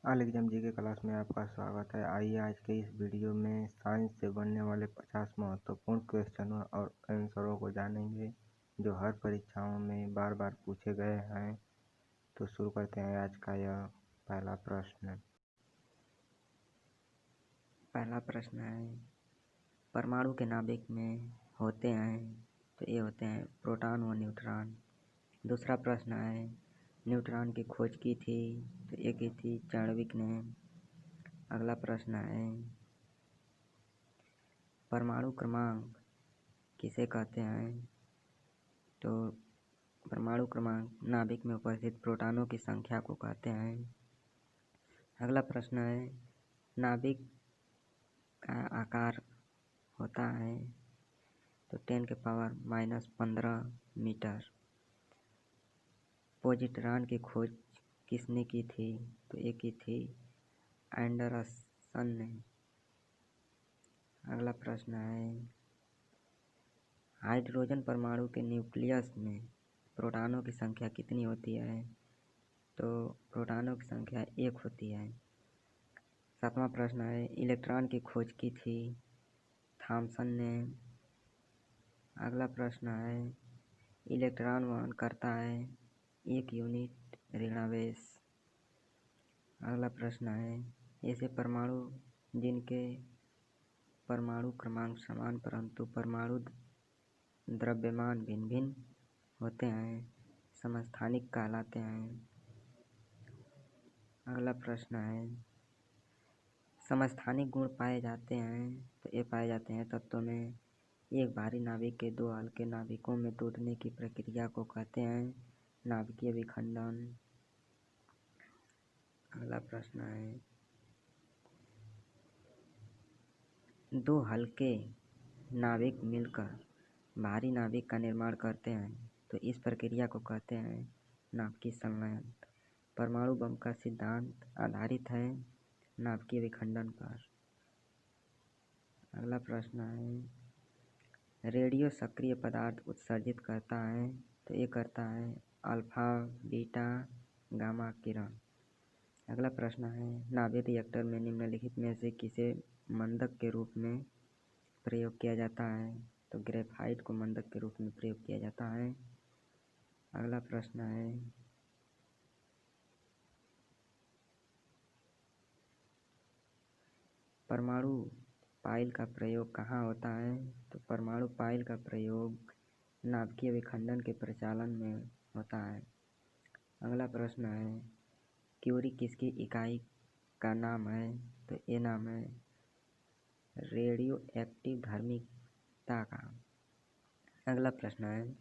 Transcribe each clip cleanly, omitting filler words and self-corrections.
All exam जी के class में आपका स्वागत है। आइए आज के इस वीडियो में साइंस से बनने वाले 50 महत्वपूर्ण क्वेश्चनों और आंसरों को जानेंगे जो हर परीक्षाओं में बार बार पूछे गए हैं। तो शुरू करते हैं आज का यह पहला प्रश्न। पहला प्रश्न है, परमाणु के नाभिक में होते हैं तो ये होते हैं प्रोटॉन व न्यूट्रॉन। दूसरा प्रश्न है, न्यूट्रॉन की खोज की थी तो ये की थी चार्विक ने। अगला प्रश्न है, परमाणु क्रमांक किसे कहते हैं? तो परमाणु क्रमांक नाभिक में उपस्थित प्रोटॉनों की संख्या को कहते हैं। अगला प्रश्न है, नाभिक का आकार होता है तो 10⁻⁻15 मीटर। पॉजिट्रॉन की खोज किसने की थी? तो ये की थी एंडरसन ने। अगला प्रश्न है, हाइड्रोजन परमाणु के न्यूक्लियस में प्रोटॉनों की संख्या कितनी होती है? तो प्रोटॉनों की संख्या 1 होती है। सातवां प्रश्न है, इलेक्ट्रॉन की खोज की थी थॉमसन ने। अगला प्रश्न है, इलेक्ट्रॉन वहन करता है 1 यूनिट ऋणावेश। अगला प्रश्न है, ऐसे परमाणु जिनके परमाणु क्रमांक समान परंतु परमाणु द्रव्यमान भिन्न भिन्न होते हैं समस्थानिक कहलाते हैं। अगला प्रश्न है, समस्थानिक गुण पाए जाते हैं तो ये पाए जाते हैं तत्वों में एक भारी नाभिक के 2 हल्के नाभिकों में टूटने की प्रक्रिया को कहते हैं नाभिकीय विखंडन। अगला प्रश्न है, 2 हल्के नाभिक मिलकर भारी नाभिक का निर्माण करते हैं तो इस प्रक्रिया को कहते हैं नाभिकीय संलयन। परमाणु बम का सिद्धांत आधारित है नाभिकीय विखंडन पर। अगला प्रश्न है, रेडियो सक्रिय पदार्थ उत्सर्जित करता है तो ये करता है अल्फा बीटा गामा किरण। अगला प्रश्न है, नाभिक रिएक्टर में निम्नलिखित में से किसे मंदक के रूप में प्रयोग किया जाता है? तो ग्रेफाइट को मंदक के रूप में प्रयोग किया जाता है। अगला प्रश्न है, परमाणु पाइल का प्रयोग कहाँ होता है? तो परमाणु पाइल का प्रयोग नाभिकीय विखंडन के प्रचालन में होता है। अगला प्रश्न है, क्यूरी किसकी इकाई का नाम है? तो ये नाम है रेडियो एक्टिव धार्मिकता का। अगला प्रश्न है,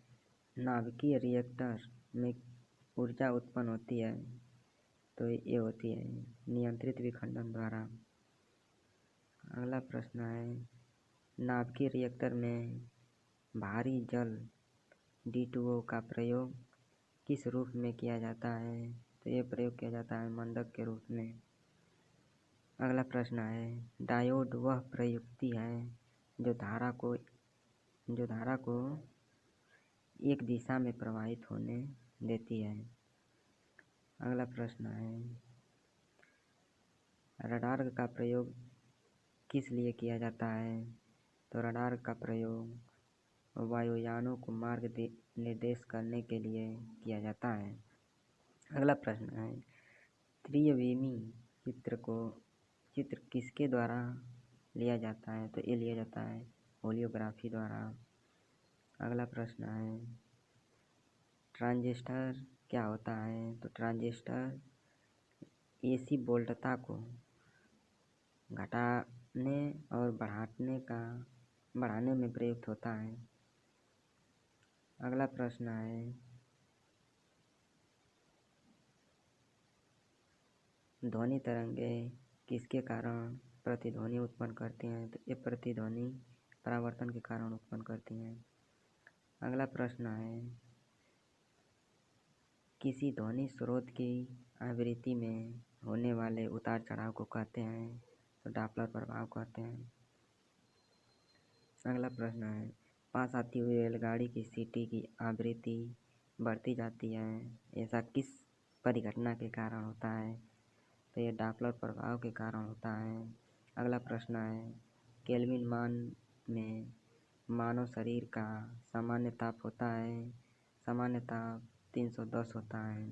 नाभिकीय रिएक्टर में ऊर्जा उत्पन्न होती है तो ये होती है नियंत्रित विखंडन द्वारा। अगला प्रश्न है, नाभिकीय रिएक्टर में भारी जल D2O का प्रयोग किस रूप में किया जाता है? तो ये प्रयोग किया जाता है मंदक के रूप में। अगला प्रश्न है, डायोड वह प्रयुक्ति है जो धारा को एक दिशा में प्रवाहित होने देती है। अगला प्रश्न है, रडार का प्रयोग किस लिए किया जाता है? तो रडार का प्रयोग वायुयानों को मार्ग निर्देश करने के लिए किया जाता है। अगला प्रश्न है, त्रिविमी चित्र किसके द्वारा लिया जाता है? तो ये लिया जाता है होलियोग्राफी द्वारा। अगला प्रश्न है, ट्रांजिस्टर क्या होता है? तो ट्रांजिस्टर AC वोल्टता को घटाने और बढ़ाने में प्रयुक्त होता है। अगला प्रश्न है, ध्वनि तरंगे किसके कारण प्रतिध्वनि उत्पन्न करती हैं? तो ये प्रतिध्वनि परावर्तन के कारण उत्पन्न करती हैं। अगला प्रश्न है, किसी ध्वनि स्रोत की आवृत्ति में होने वाले उतार चढ़ाव को कहते हैं तो डॉपलर प्रभाव कहते हैं। अगला प्रश्न है, पास आती हुई रेलगाड़ी की सीटी की आवृत्ति बढ़ती जाती है, ऐसा किस परिघटना के कारण होता है? तो ये डॉपलर प्रभाव के कारण होता है। अगला प्रश्न है, केल्विन मान में मानव शरीर का सामान्य ताप होता है। सामान्य ताप 310 होता है।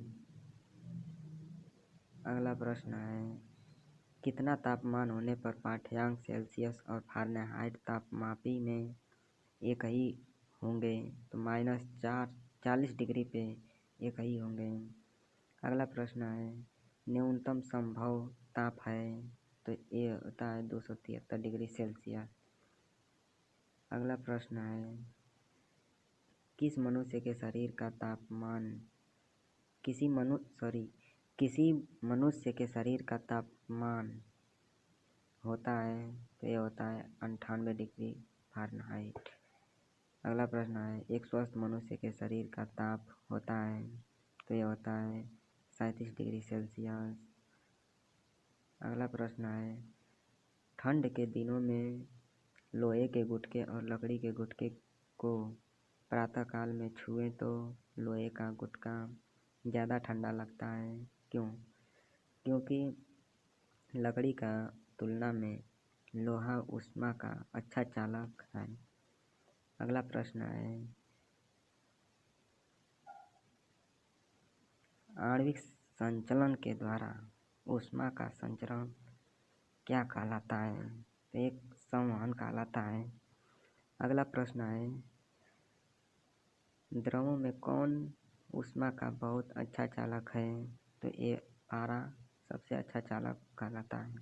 अगला प्रश्न है, कितना तापमान होने पर पाठ्यांक सेल्सियस और फ़ारेनहाइट तापमापी में एक ही होंगे? तो -40 डिग्री पे एक ही होंगे। अगला प्रश्न है, न्यूनतम संभव ताप है, तो ये होता है 273 डिग्री सेल्सियस। अगला प्रश्न है, किसी मनुष्य के शरीर का तापमान किसी मनुष्य के शरीर का तापमान होता है, तो ये होता है 98 डिग्री फ़ारेनहाइट। अगला प्रश्न है, एक स्वस्थ मनुष्य के शरीर का ताप होता है, तो ये होता है 37 डिग्री सेल्सियस। अगला प्रश्न है, ठंड के दिनों में लोहे के गुटके और लकड़ी के गुटके को प्रातःकाल में छुएं तो लोहे का गुटका ज़्यादा ठंडा लगता है, क्यों? क्योंकि लकड़ी का तुलना में लोहा ऊष्मा का अच्छा चालक है। अगला प्रश्न है, आणविक संचलन के द्वारा ऊष्मा का संचरण क्या कहलाता है? तो एक संवहन कहलाता है। अगला प्रश्न है, द्रवों में कौन ऊष्मा का बहुत अच्छा चालक है? तो ये पारा सबसे अच्छा चालक कहलाता है।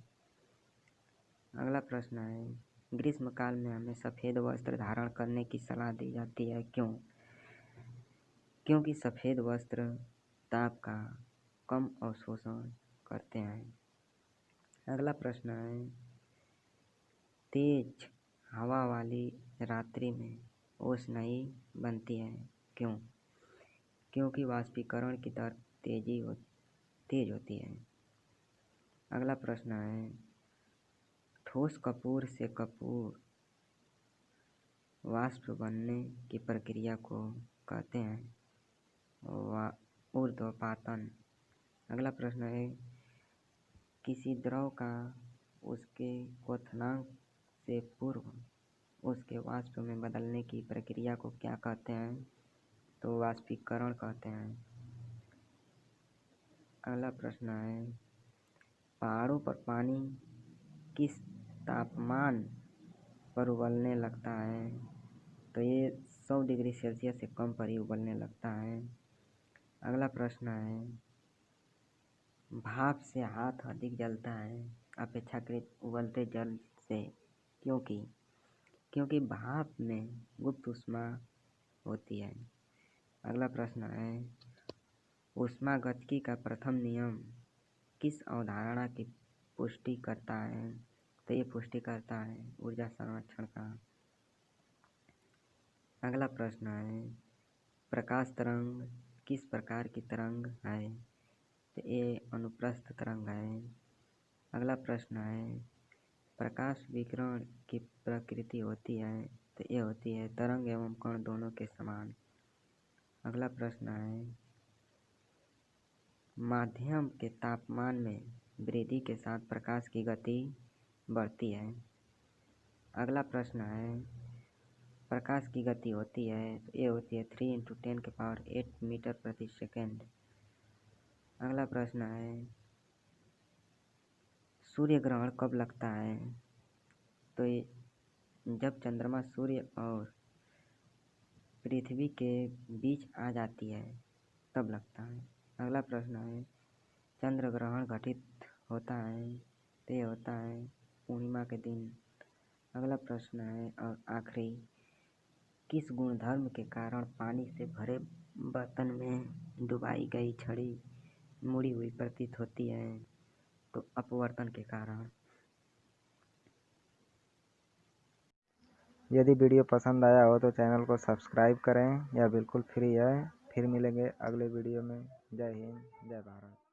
अगला प्रश्न है, ग्रीष्म काल में हमें सफ़ेद वस्त्र धारण करने की सलाह दी जाती है, क्यों? क्योंकि सफ़ेद वस्त्र ताप का कम अवशोषण करते हैं। अगला प्रश्न है, तेज हवा वाली रात्रि में ओस नहीं बनती है, क्यों? क्योंकि वाष्पीकरण की दर तेज होती है। अगला प्रश्न है, ठोस कपूर से कपूर वाष्प बनने की प्रक्रिया को कहते हैं ऊर्ध्वपातन। अगला प्रश्न है, किसी द्रव का उसके क्वथनांक से पूर्व उसके वाष्प में बदलने की प्रक्रिया को क्या कहते हैं? तो वाष्पीकरण कहते हैं। अगला प्रश्न है, पहाड़ों पर पानी किस तापमान पर उबलने लगता है? तो ये 100 डिग्री सेल्सियस से कम पर ही उबलने लगता है। अगला प्रश्न है, भाप से हाथ अधिक जलता है अपेक्षाकृत उबलते जल से, क्योंकि भाप में गुप्त ऊष्मा होती है। अगला प्रश्न है, ऊष्मागतिकी का प्रथम नियम किस अवधारणा की पुष्टि करता है? तो ये पुष्टि करता है ऊर्जा संरक्षण का। अगला प्रश्न है, प्रकाश तरंग किस प्रकार की तरंग है? तो ये अनुप्रस्थ तरंग है। अगला प्रश्न है, प्रकाश विकिरण की प्रकृति होती है? तो ये होती है तरंग एवं कण दोनों के समान। अगला प्रश्न है, माध्यम के तापमान में वृद्धि के साथ प्रकाश की गति बढ़ती है। अगला प्रश्न है, प्रकाश की गति होती है, तो ये होती है 3 × 10⁸ मीटर प्रति सेकेंड। अगला प्रश्न है, सूर्य ग्रहण कब लगता है? तो ये जब चंद्रमा सूर्य और पृथ्वी के बीच आ जाती है तब लगता है। अगला प्रश्न है, चंद्र ग्रहण घटित होता है? तो ये होता है पूर्णिमा के दिन। अगला प्रश्न है और आखिरी, किस गुणधर्म के कारण पानी से भरे बर्तन में डुबाई गई छड़ी मुड़ी हुई प्रतीत होती है? तो अपवर्तन के कारण। यदि वीडियो पसंद आया हो तो चैनल को सब्सक्राइब करें, यह बिल्कुल फ्री है। फिर मिलेंगे अगले वीडियो में। जय हिंद, जय भारत।